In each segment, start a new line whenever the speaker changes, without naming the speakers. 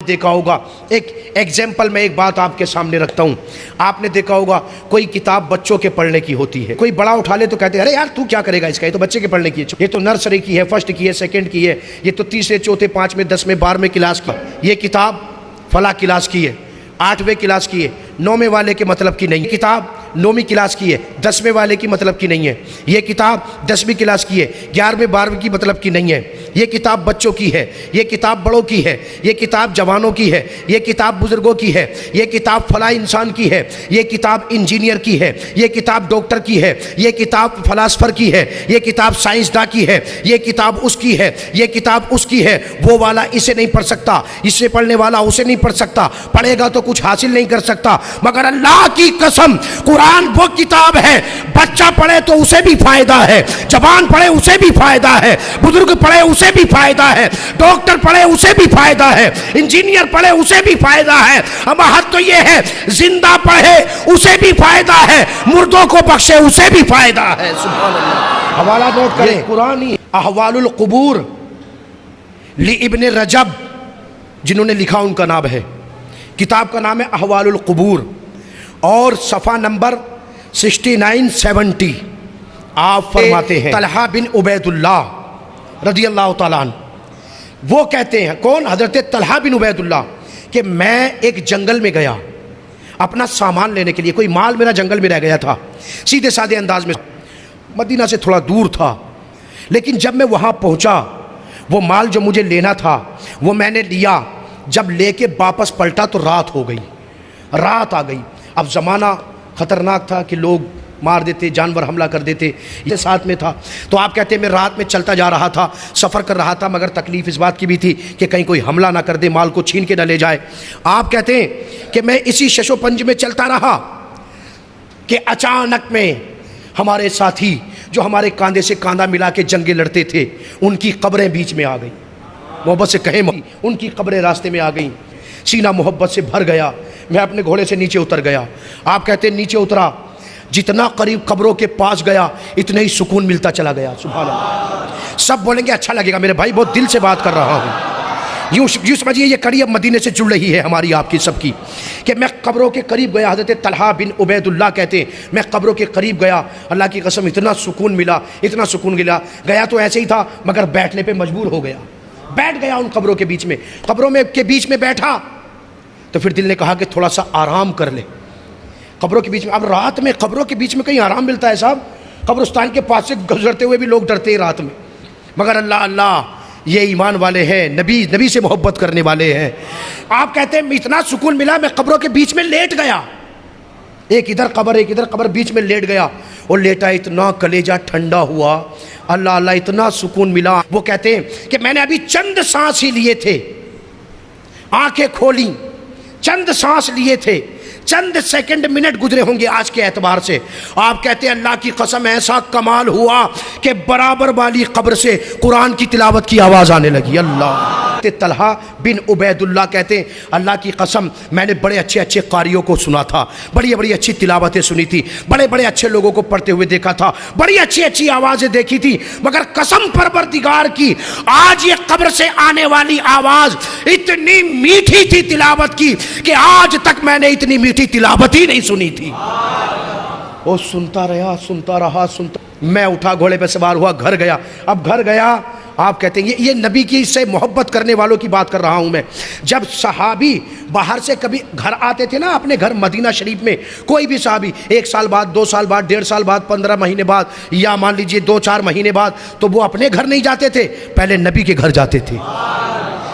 دیکھا ہوگا، ایک ایگزامپل میں ایک بات آپ کے سامنے رکھتا ہوں. آپ نے دیکھا ہوگا کوئی کتاب بچوں کے پڑھنے کی ہوتی ہے، کوئی بڑا اٹھا لے تو کہتے ہیں ارے یار تو کیا کرے گا اس کا، یہ تو بچے کے پڑھنے کی ہے، یہ تو نرسری کی ہے، فرسٹ کی ہے، سیکنڈ کی ہے، یہ تو تیسرے چوتھے پانچویں 10ویں 12ویں کلاس کی، یہ کتاب فلاں کلاس کی ہے، 8ویں کلاس کی ہے، 9ویں والے کے مطلب کی نہیں ہے، کتاب 9ویں کلاس کی ہے، 10ویں والے کی مطلب کی نہیں ہے، یہ کتاب 10ویں کلاس کی ہے، 11ویں 12ویں کی مطلب کی نہیں ہے، یہ کتاب بچوں کی ہے، یہ کتاب بڑوں کی ہے، یہ کتاب جوانوں کی ہے، یہ کتاب بزرگوں کی ہے، یہ کتاب فلاں انسان کی ہے، یہ کتاب انجینئر کی ہے، یہ کتاب ڈاکٹر کی ہے، یہ کتاب فلاسفر کی ہے، یہ کتاب سائنسداں کی ہے، یہ کتاب اس کی ہے، یہ کتاب اس کی ہے. وہ والا اسے نہیں پڑھ سکتا، اسے پڑھنے والا اسے نہیں پڑھ سکتا، پڑھے گا تو کچھ حاصل نہیں کر سکتا. مگر اللہ کی قسم قرآن وہ کتاب ہے، بچہ پڑھے تو اسے بھی فائدہ ہے، جوان پڑھے اسے بھی فائدہ ہے، بزرگ پڑھے اسے بھی فائدہ ہے، ڈاکٹر پڑھے اسے بھی فائدہ ہے، انجینئر پڑھے اسے بھی فائدہ ہے. اب حد تو یہ ہے زندہ پڑھے اسے بھی فائدہ ہے، مردوں کو بخشے اسے بھی فائدہ ہے. سبحان اللہ. حوالہ نوٹ کریں، قرآنی احوال القبور لابن رجب جنہوں نے لکھا ان کا نام ہے، کتاب کا نام ہے احوال القبور، اور صفحہ نمبر 69-70 آپ فرماتے ہیں طلحہ بن عبید اللہ رضی اللہ تعالیٰ عنہ، وہ کہتے ہیں کون؟ حضرت طلحہ بن عبید اللہ، کہ میں ایک جنگل میں گیا اپنا سامان لینے کے لیے، کوئی مال میرا جنگل میں رہ گیا تھا، سیدھے سادے انداز میں، مدینہ سے تھوڑا دور تھا، لیکن جب میں وہاں پہنچا وہ مال جو مجھے لینا تھا وہ میں نے لیا، جب لے کے واپس پلٹا تو رات ہو گئی، رات آ گئی. اب زمانہ خطرناک تھا کہ لوگ مار دیتے، جانور حملہ کر دیتے، یہ ساتھ میں تھا. تو آپ کہتے ہیں میں رات میں چلتا جا رہا تھا، سفر کر رہا تھا، مگر تکلیف اس بات کی بھی تھی کہ کہیں کوئی حملہ نہ کر دے، مال کو چھین کے نہ لے جائے. آپ کہتے ہیں کہ میں اسی شش و پنج میں چلتا رہا کہ اچانک میں ہمارے ساتھی جو ہمارے کاندھے سے کاندھا ملا کے جنگیں لڑتے تھے ان کی قبریں بیچ میں آ گئیں، محبت سے کہیں ان کی قبریں راستے میں آ گئیں، سینہ محبت سے بھر گیا. میں اپنے گھوڑے سے نیچے اتر گیا. آپ کہتے ہیں نیچے اترا، جتنا قریب قبروں کے پاس گیا اتنا ہی سکون ملتا چلا گیا. سبحان اللہ. سب بولیں گے اچھا لگے گا میرے بھائی، بہت دل سے بات کر رہا ہوں. یوں سمجھیے یہ کڑی اب مدینے سے جڑ رہی ہے ہماری آپ کی سب کی، کہ میں قبروں کے قریب گیا. حضرت طلحہ بن عبید اللہ کہتے ہیں میں قبروں کے قریب گیا، اللہ کی قسم اتنا سکون ملا، اتنا سکون ملا. گیا تو ایسے ہی تھا مگر بیٹھنے پہ مجبور ہو گیا، بیٹھ گیا ان قبروں کے بیچ میں. قبروں میں کے بیچ میں بیٹھا تو پھر دل نے کہا کہ تھوڑا سا آرام کر لے قبروں کے بیچ میں. اب رات میں قبروں کے بیچ میں کہیں آرام ملتا ہے صاحب؟ قبرستان کے پاس سے گزرتے ہوئے بھی لوگ ڈرتے ہیں رات میں، مگر اللہ اللہ یہ ایمان والے ہیں، نبی سے محبت کرنے والے ہیں. آپ کہتے ہیں اتنا سکون ملا میں قبروں کے بیچ میں لیٹ گیا، ایک ادھر قبر ایک ادھر قبر، بیچ میں لیٹ گیا اور لیٹا اتنا کلیجہ ٹھنڈا ہوا، اللہ اللہ اتنا سکون ملا. وہ کہتے ہیں کہ میں نے ابھی چند سانس ہی لیے تھے، آنکھیں کھولیں، چند سانس لیے تھے، چند سیکنڈ منٹ گزرے ہوں گے آج کے اعتبار سے. آپ کہتے ہیں اللہ کی قسم ایسا کمال ہوا کہ برابر والی قبر سے قرآن کی تلاوت کی آواز آنے لگی. اللہ. طلحہ بن عبید اللہ کہتے ہیں اللہ کی قسم میں نے بڑے اچھے اچھے قاریوں کو سنا تھا، بڑی بڑی اچھی تلاوتیں سنی تھی، بڑے بڑے اچھے لوگوں کو پڑھتے ہوئے دیکھا تھا، بڑی اچھی اچھی آوازیں دیکھی تھی، مگر قسم پروردگار کی آج یہ قبر سے آنے والی آواز اتنی میٹھی تھی تلاوت کی کہ آج تک میں نے اتنی میٹھی تلاوت ہی نہیں سنی تھی. وہ سنتا رہا. میں اٹھا گھوڑے پہ سوار ہوا، گھر گیا. اب گھر گیا آپ کہتے ہیں یہ نبی کی سے محبت کرنے والوں کی بات کر رہا ہوں میں. جب صحابی باہر سے کبھی گھر آتے تھے نا اپنے گھر مدینہ شریف میں، کوئی بھی صحابی 1 سال بعد 2 سال بعد 1.5 سال بعد 15 مہینے بعد یا مان لیجئے 2-4 مہینے بعد، تو وہ اپنے گھر نہیں جاتے تھے، پہلے نبی کے گھر جاتے تھے.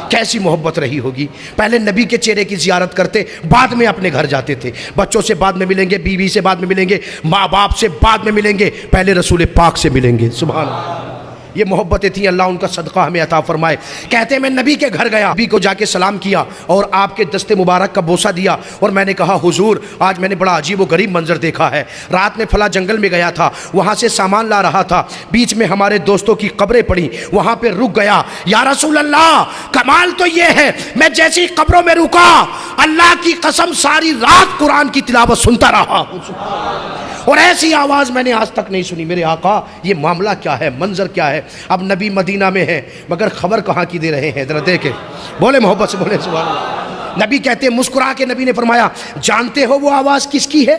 کیسی محبت رہی ہوگی. پہلے نبی کے چہرے کی زیارت کرتے، بعد میں اپنے گھر جاتے تھے. بچوں سے بعد میں ملیں گے، بیوی سے بعد میں ملیں گے، ماں باپ سے بعد میں ملیں گے، پہلے رسول پاک سے ملیں گے. سبحان اللہ. یہ محبتیں تھیں، اللہ ان کا صدقہ ہمیں عطا فرمائے. کہتے ہیں میں نبی کے گھر گیا، نبی کو جا کے سلام کیا اور آپ کے دست مبارک کا بوسہ دیا، اور میں نے کہا حضور آج میں نے بڑا عجیب و غریب منظر دیکھا ہے. رات میں فلاں جنگل میں گیا تھا، وہاں سے سامان لا رہا تھا، بیچ میں ہمارے دوستوں کی قبریں پڑیں، وہاں پہ رک گیا. یا رسول اللہ کمال تو یہ ہے میں جیسی قبروں میں رکا اللہ کی قسم ساری رات قرآن کی تلاوت سنتا رہا. اور ایسی آواز میں نے آج تک نہیں سنی۔ میرے آقا یہ معاملہ کیا ہے، منظر کیا ہے؟ اب نبی مدینہ میں ہے مگر خبر کہاں کی دے رہے ہیں، ذرا دیکھیں، بولے محبت سے بولے سبحان اللہ۔ نبی کہتے ہیں، مسکرا کے نبی نے فرمایا، جانتے ہو وہ آواز کس کی ہے؟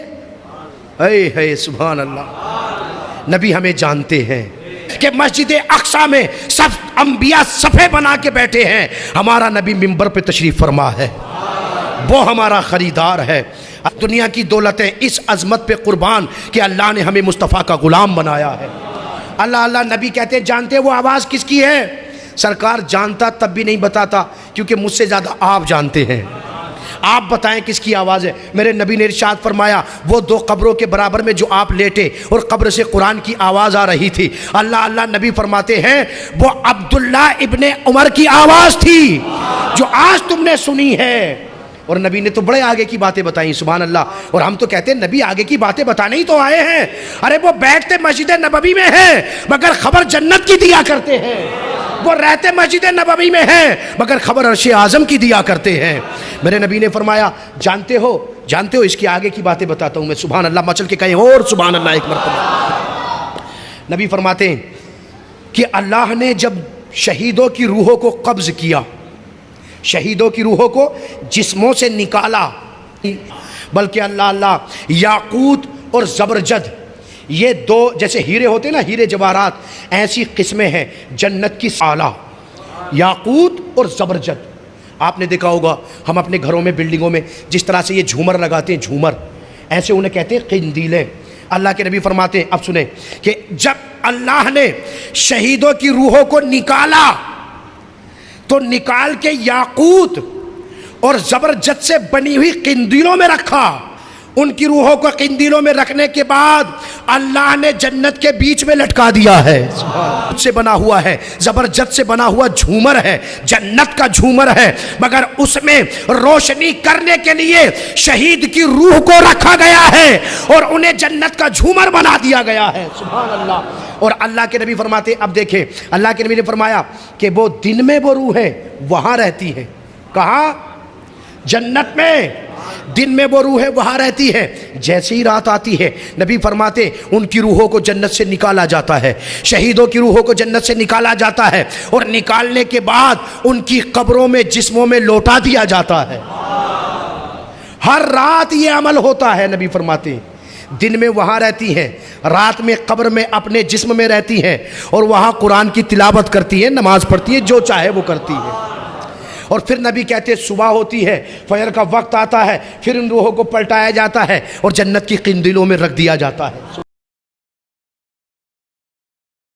اے سبحان اللہ، نبی ہمیں جانتے ہیں کہ مسجد اقصی میں سب انبیاء صفے بنا کے بیٹھے ہیں، ہمارا نبی منبر پہ تشریف فرما ہے، وہ ہمارا خریدار ہے۔ دنیا کی دولتیں اس عظمت پہ قربان کہ اللہ نے ہمیں مصطفیٰ کا غلام بنایا ہے۔ اللہ اللہ، نبی کہتے ہیں جانتے وہ آواز کس کی ہے؟ سرکار جانتا تب بھی نہیں بتاتا، کیونکہ مجھ سے زیادہ آپ جانتے ہیں، آپ بتائیں کس کی آواز ہے۔ میرے نبی نے ارشاد فرمایا، وہ دو قبروں کے برابر میں جو آپ لیٹے اور قبر سے قرآن کی آواز آ رہی تھی، اللہ اللہ، نبی فرماتے ہیں وہ عبداللہ ابن عمر کی آواز تھی جو آج تم نے سنی ہے۔ اور نبی نے تو بڑے آگے کی باتیں بتائیں، سبحان اللہ۔ اور ہم تو کہتے ہیں نبی آگے کی باتیں بتانے ہی تو آئے ہیں، ارے وہ بیٹھتے مسجد نبوی میں ہیں مگر خبر جنت کی دیا کرتے ہیں، وہ رہتے مسجد نبوی میں ہیں مگر خبر عرش اعظم کی دیا کرتے ہیں۔ میرے نبی نے فرمایا، جانتے ہو اس کی آگے کی باتیں بتاتا ہوں میں، سبحان اللہ، مچل کے کہیں اور سبحان اللہ ایک مرتبہ۔ نبی فرماتے ہیں کہ اللہ نے جب شہیدوں کی روحوں کو قبض کیا، شہیدوں کی روحوں کو جسموں سے نکالا، بلکہ اللہ اللہ، یاقوت اور زبرجد، یہ دو جیسے ہیرے ہوتے نا، ہیرے جواہرات، ایسی قسمیں ہیں جنت کی اعلیٰ، یاقوت اور زبرجد۔ آپ نے دیکھا ہوگا ہم اپنے گھروں میں، بلڈنگوں میں جس طرح سے یہ جھومر لگاتے ہیں، جھومر، ایسے انہیں کہتے ہیں قندیلیں۔ اللہ کے نبی فرماتے ہیں، اب سنیں، کہ جب اللہ نے شہیدوں کی روحوں کو نکالا تو نکال کے یاقوت اور زبرجد سے بنی ہوئی قندیلوں میں رکھا۔ ان کی روحوں کو قندیلوں میں رکھنے کے بعد اللہ نے جنت کے بیچ میں لٹکا دیا ہے۔ سے بنا ہوا ہے، زبرجد سے بنا ہوا جھومر ہے، جنت کا جھومر ہے، مگر اس میں روشنی کرنے کے لیے شہید کی روح کو رکھا گیا ہے اور انہیں جنت کا جھومر بنا دیا گیا ہے، سبحان اللہ۔ اور اللہ کے نبی فرماتے، اب دیکھیں، اللہ کے نبی نے فرمایا کہ وہ دن میں وہ روح ہے وہاں رہتی ہے، کہاں؟ جنت میں۔ دن میں وہ روح ہے وہاں رہتی ہے، جیسے ہی رات آتی ہے نبی فرماتے ان کی روحوں کو جنت سے نکالا جاتا ہے، شہیدوں کی روحوں کو جنت سے نکالا جاتا ہے، اور نکالنے کے بعد ان کی قبروں میں، جسموں میں لوٹا دیا جاتا ہے۔ ہر رات یہ عمل ہوتا ہے، نبی فرماتے ہیں دن میں وہاں رہتی ہیں، رات میں قبر میں اپنے جسم میں رہتی ہیں، اور وہاں قرآن کی تلاوت کرتی ہیں، نماز پڑھتی ہیں، جو چاہے وہ کرتی ہے۔ اور پھر نبی کہتے ہیں صبح ہوتی ہے، فجر کا وقت آتا ہے، پھر ان روحوں کو پلٹایا جاتا ہے اور جنت کی قندیلوں میں رکھ دیا جاتا ہے۔